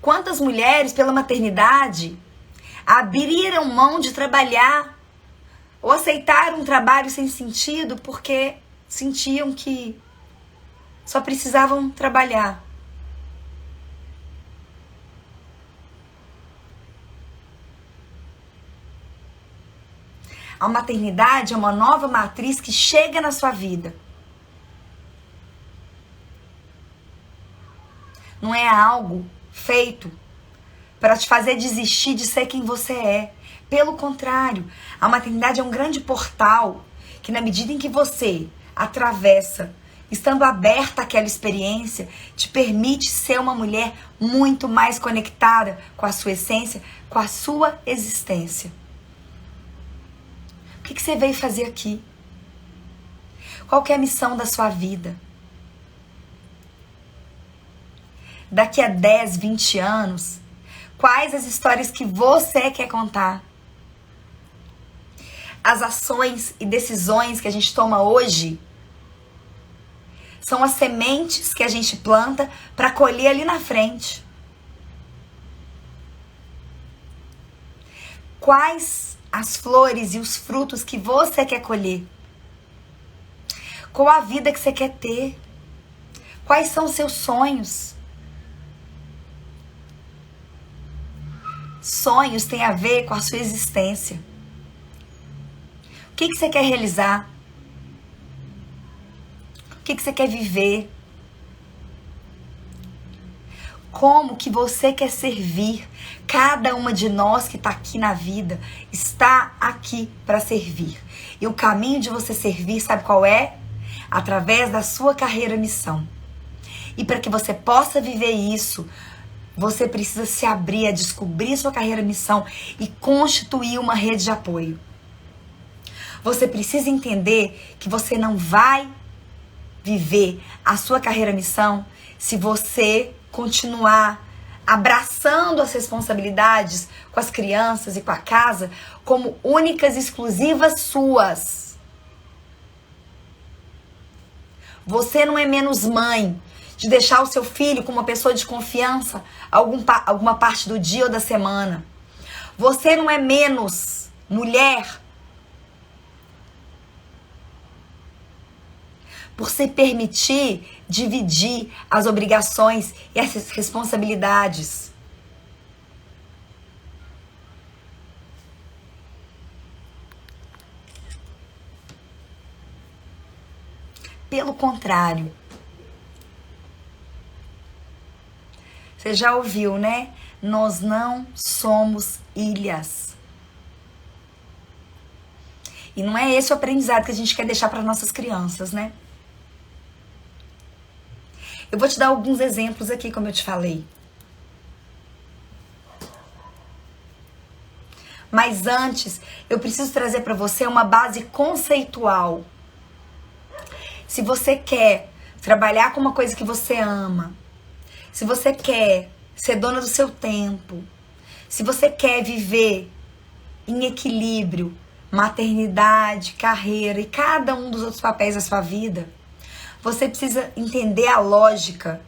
Quantas mulheres, pela maternidade, abriram mão de trabalhar ou aceitaram um trabalho sem sentido porque sentiam que só precisavam trabalhar? A maternidade é uma nova matriz que chega na sua vida. Não é algo feito para te fazer desistir de ser quem você é. Pelo contrário, a maternidade é um grande portal que, na medida em que você atravessa, estando aberta àquela experiência, te permite ser uma mulher muito mais conectada com a sua essência, com a sua existência. O que você veio fazer aqui? Qual que é a missão da sua vida? Daqui a 10, 20 anos, quais as histórias que você quer contar? As ações e decisões que a gente toma hoje são as sementes que a gente planta para colher ali na frente. Quais as flores e os frutos que você quer colher? Qual a vida que você quer ter? Quais são os seus sonhos? Sonhos têm a ver com a sua existência. O que você quer realizar? O que você quer viver? Como que você quer servir? Cada uma de nós que está aqui na vida está aqui para servir. E o caminho de você servir, sabe qual é? Através da sua carreira missão. E para que você possa viver isso, você precisa se abrir a descobrir sua carreira missão e constituir uma rede de apoio. Você precisa entender que você não vai viver a sua carreira missão se você continuar abraçando as responsabilidades com as crianças e com a casa como únicas e exclusivas suas. Você não é menos mãe de deixar o seu filho com uma pessoa de confiança alguma parte do dia ou da semana. Você não é menos mulher por se permitir dividir as obrigações e as responsabilidades. Pelo contrário, você já ouviu, né? Nós não somos ilhas. E não é esse o aprendizado que a gente quer deixar para nossas crianças, né? Eu vou te dar alguns exemplos aqui, como eu te falei. Mas antes, eu preciso trazer para você uma base conceitual. Se você quer trabalhar com uma coisa que você ama, se você quer ser dona do seu tempo, se você quer viver em equilíbrio, maternidade, carreira e cada um dos outros papéis da sua vida, você precisa entender a lógica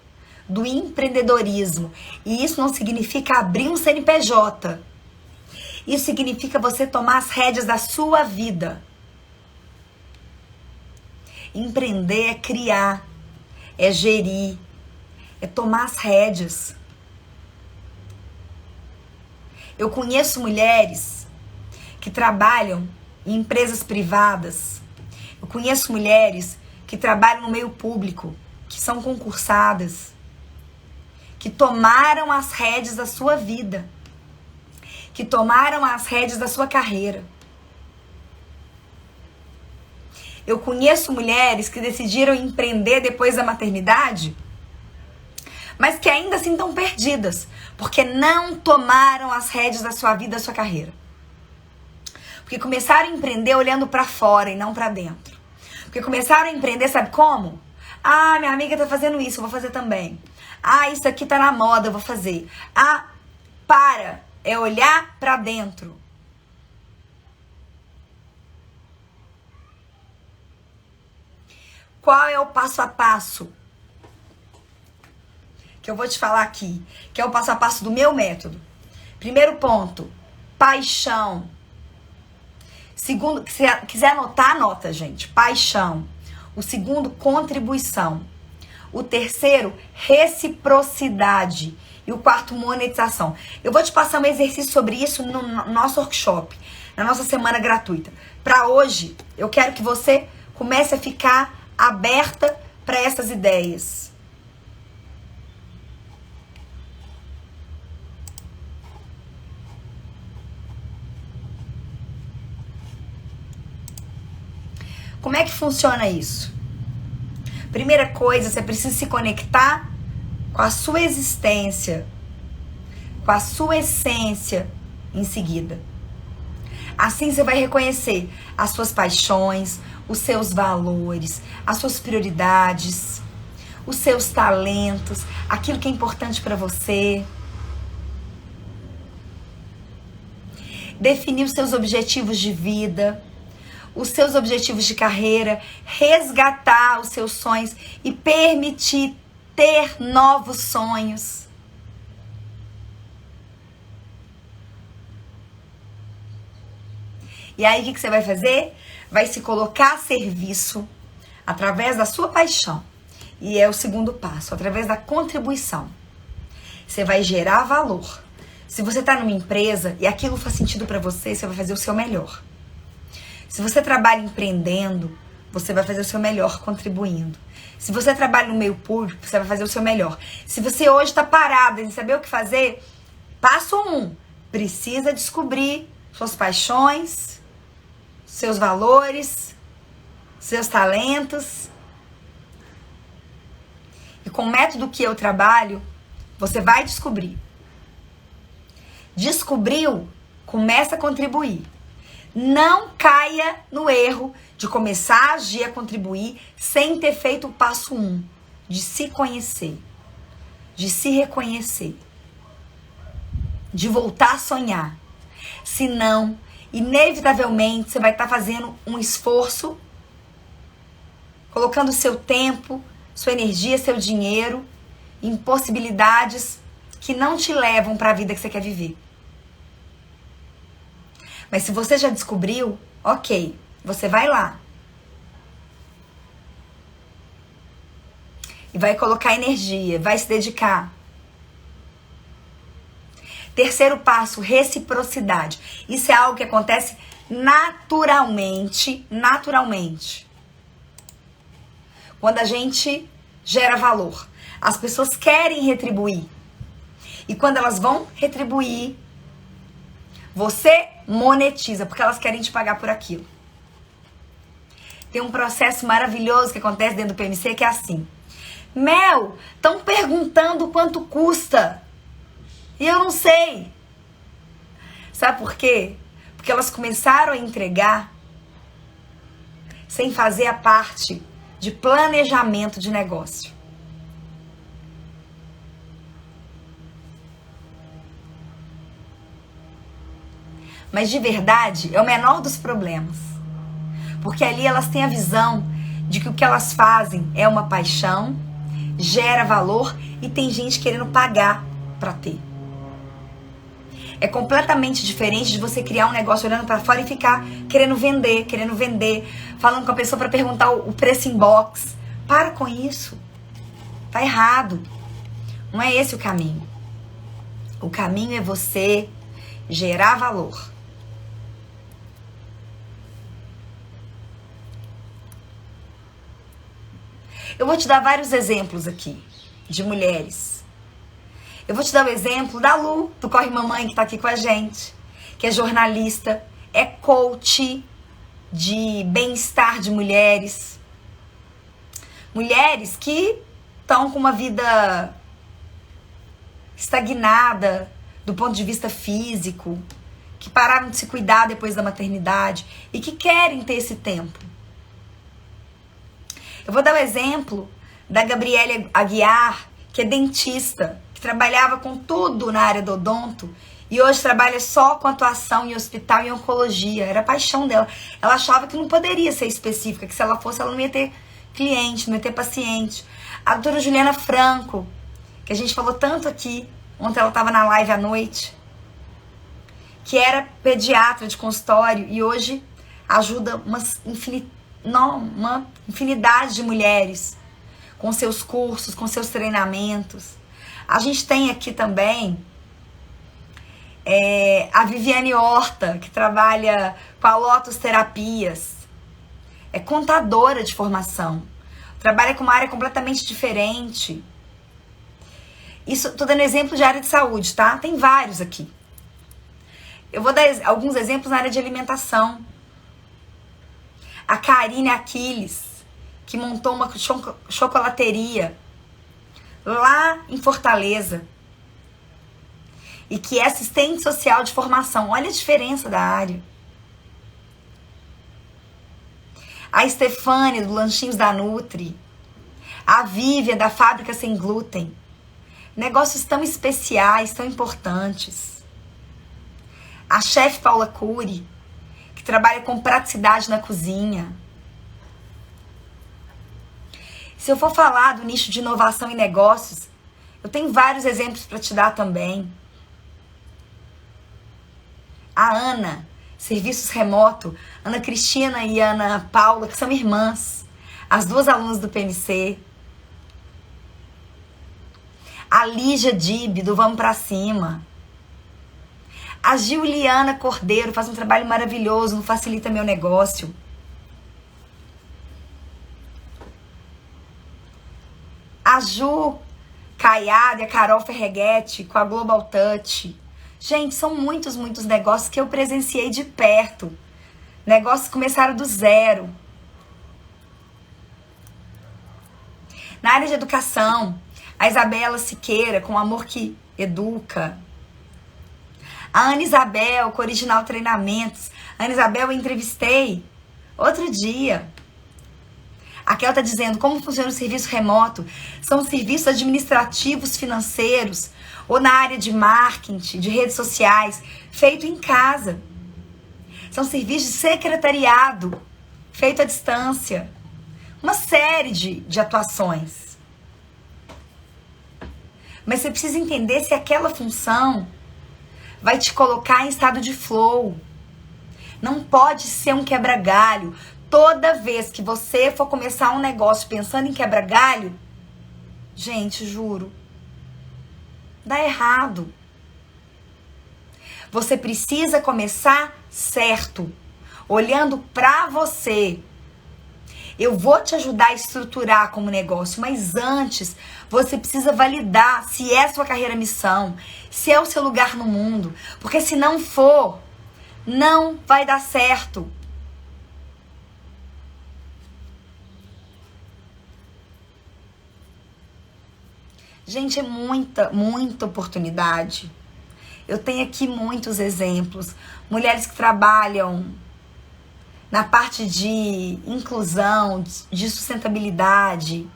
do empreendedorismo. E isso não significa abrir um CNPJ. Isso significa você tomar as rédeas da sua vida. Empreender é criar, é gerir, é tomar as rédeas. Eu conheço mulheres que trabalham em empresas privadas. Eu conheço mulheres que trabalham no meio público, que são concursadas, que tomaram as rédeas da sua vida, que tomaram as rédeas da sua carreira. Eu conheço mulheres que decidiram empreender depois da maternidade, mas que ainda assim estão perdidas, porque não tomaram as rédeas da sua vida, da sua carreira. Porque começaram a empreender olhando para fora e não para dentro. Porque começaram a empreender, sabe como? Ah, minha amiga tá fazendo isso, eu vou fazer também. Ah, isso aqui tá na moda, eu vou fazer. Ah, é olhar para dentro. Qual é o passo a passo que eu vou te falar aqui? Que é o passo a passo do meu método. Primeiro ponto, paixão. Segundo, se quiser anotar, anota, gente. Paixão. O segundo, contribuição. O terceiro, reciprocidade. E o quarto, monetização. Eu vou te passar um exercício sobre isso no nosso workshop, na nossa semana gratuita. Para hoje, eu quero que você comece a ficar aberta para essas ideias. Como é que funciona isso? Primeira coisa, você precisa se conectar com a sua existência, com a sua essência em seguida. Assim você vai reconhecer as suas paixões, os seus valores, as suas prioridades, os seus talentos, aquilo que é importante para você. Definir os seus objetivos de vida, os seus objetivos de carreira, resgatar os seus sonhos e permitir ter novos sonhos. E aí, o que você vai fazer? Vai se colocar a serviço através da sua paixão. E é o segundo passo, através da contribuição. Você vai gerar valor. Se você está numa empresa e aquilo faz sentido para você, você vai fazer o seu melhor. Se você trabalha empreendendo, você vai fazer o seu melhor contribuindo. Se você trabalha no meio público, você vai fazer o seu melhor. Se você hoje está parado e não saber o que fazer, passo 1. Precisa descobrir suas paixões, seus valores, seus talentos. E com o método que eu trabalho, você vai descobrir. Descobriu, começa a contribuir. Não caia no erro de começar a agir, a contribuir, sem ter feito o passo 1, de se conhecer, de se reconhecer, de voltar a sonhar. Senão, inevitavelmente, você vai estar fazendo um esforço, colocando seu tempo, sua energia, seu dinheiro em possibilidades que não te levam para a vida que você quer viver. Mas se você já descobriu, ok, você vai lá. E vai colocar energia, vai se dedicar. Terceiro passo, reciprocidade. Isso é algo que acontece naturalmente. Quando a gente gera valor. As pessoas querem retribuir. E quando elas vão retribuir, você monetiza, porque elas querem te pagar por aquilo. Tem um processo maravilhoso que acontece dentro do PMC que é assim. Mel, estão perguntando quanto custa. E eu não sei. Sabe por quê? Porque elas começaram a entregar sem fazer a parte de planejamento de negócio. Mas de verdade é o menor dos problemas. Porque ali elas têm a visão de que o que elas fazem é uma paixão, gera valor e tem gente querendo pagar para ter. É completamente diferente de você criar um negócio olhando para fora e ficar querendo vender, falando com a pessoa para perguntar o preço em box. Para com isso. Tá errado. Não é esse o caminho. O caminho é você gerar valor. Eu vou te dar vários exemplos aqui de mulheres. Eu vou te dar o exemplo da Lu, do Corre Mamãe, que tá aqui com a gente, que é jornalista, é coach de bem-estar de mulheres. Mulheres que estão com uma vida estagnada do ponto de vista físico, que pararam de se cuidar depois da maternidade e que querem ter esse tempo. Eu vou dar o exemplo da Gabriele Aguiar, que é dentista, que trabalhava com tudo na área do odonto e hoje trabalha só com atuação em hospital e oncologia. Era a paixão dela. Ela achava que não poderia ser específica, que se ela fosse, ela não ia ter cliente, não ia ter paciente. A doutora Juliana Franco, que a gente falou tanto aqui, ontem ela estava na live à noite, que era pediatra de consultório e hoje ajuda uma infinidade de mulheres com seus cursos, com seus treinamentos. A gente tem aqui também a Viviane Horta, que trabalha com a Lotus Terapias, é contadora de formação, trabalha com uma área completamente diferente. Isso, tô dando exemplo de área de saúde, tá? Tem vários aqui. Eu vou dar alguns exemplos na área de alimentação. A Karine Aquiles, que montou uma chocolateria lá em Fortaleza e que é assistente social de formação. Olha a diferença da área. A Stefane, do Lanchinhos da Nutri. A Vívia, da Fábrica Sem Glúten. Negócios tão especiais, tão importantes. A chefe Paula Cury, que trabalha com praticidade na cozinha. Se eu for falar do nicho de inovação em negócios, eu tenho vários exemplos para te dar também. A Ana, serviços remoto, Ana Cristina e Ana Paula, que são irmãs, as duas alunas do PMC. A Lígia Dib, do Vamos Pra Cima. A Juliana Cordeiro faz um trabalho maravilhoso no Facilita Meu Negócio. A Ju Caiado e a Carol Ferreguete com a Global Touch. Gente, são muitos negócios que eu presenciei de perto. Negócios que começaram do zero. Na área de educação, a Isabela Siqueira com Amor que Educa. A Ana Isabel com Original Treinamentos. A Ana Isabel eu entrevistei outro dia. Aqui ela está dizendo como funciona o serviço remoto. São serviços administrativos, financeiros, ou na área de marketing, de redes sociais, feito em casa. São serviços de secretariado, feito à distância. Uma série de atuações. Mas você precisa entender se aquela função vai te colocar em estado de flow. Não pode ser um quebra-galho. Toda vez que você for começar um negócio pensando em quebra-galho, gente, juro, dá errado. Você precisa começar certo, olhando pra você. Eu vou te ajudar a estruturar como negócio, mas antes você precisa validar se é a sua carreira missão, se é o seu lugar no mundo, porque se não for, não vai dar certo. Gente, é muita oportunidade. Eu tenho aqui muitos exemplos. Mulheres que trabalham na parte de inclusão, de sustentabilidade.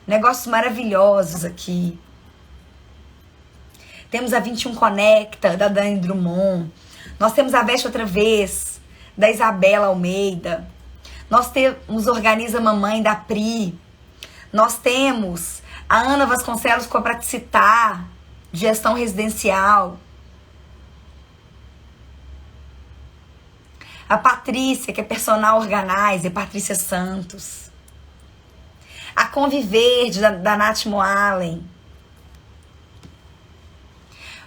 Negócios maravilhosos aqui. Temos a 21 Conecta, da Dani Drummond. Nós temos a Veste Outra Vez, da Isabela Almeida. Nós temos Organiza Mamãe, da Pri. Nós temos a Ana Vasconcelos com a Praticitar, gestão residencial. A Patrícia, que é personal organizer, Patrícia Santos. A Conviverde, da Nath Moalen.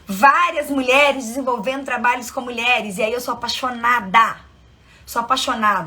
várias mulheres desenvolvendo trabalhos com mulheres. E aí eu sou apaixonada. Sou apaixonada.